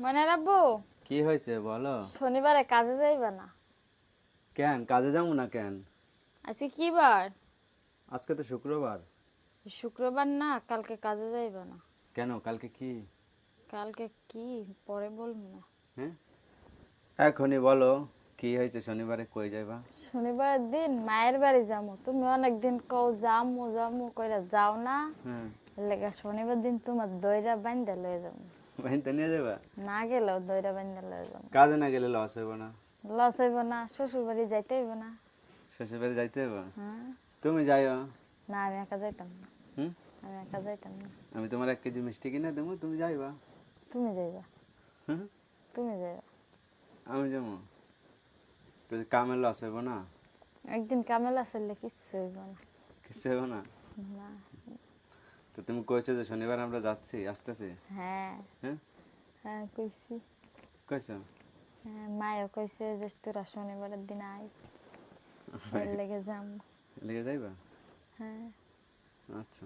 মনের আব্বু, কি হয়েছে বলো? শনিবারে কাজে যাইবা না? কেন কাজে যাবো না কেন? আজকে কি বার? আজকে তো শুক্রবার। শুক্রবার না, কালকে কাজে যাইবা না? কেন কালকে কি? কালকে কি পরে বলবো না। হ্যাঁ, এখনই বলো কি হয়েছে, শনিবারে কই যাইবা? শনিবারের দিন মায়ের বাড়ি যাবো। তুমি অনেকদিন কও যামু যামু কইরা যাও না। হ্যাঁ, লেগে শনিবার দিন তোমার দইরা বাইন্দা লয়ে যাবো। বাহিনতে নিয়ে যাবা? না গেলেও দইরা বাইন্দা লয়ে যাবো। কাজে না গেলে লস হইব না? লস হইব না, শ্বশুর বাড়ি যাইতে হইব না। শ্বশুর বাড়ি যাইতে হইব? হ্যাঁ। তুমি যাইও। না, আমি একা যাইতাম না। হুম, আমি একা যাইতাম না। আমি তোমার 1 কেজি মিষ্টি কিনে দেবো, তুমি যাইবা। তুমি যাইবা। হুম, তুমি যাইবা। আমি যাবো তো, কামের লস হইব না? একদিন কামেলা চললে কিচ্ছু হইব না। কিছু হইব না? না। তো তুমি কইছো যে শনিবার আমরা যাচ্ছি, আসতেছি। হ্যাঁ। হ্যাঁ, হ্যাঁ কইছি। কইছো? হ্যাঁ, মায়ও কইছে যে তোরা শনিবারের দিন আয়, এর লেগে যাম। লেগে যাইবা? হ্যাঁ। আচ্ছা।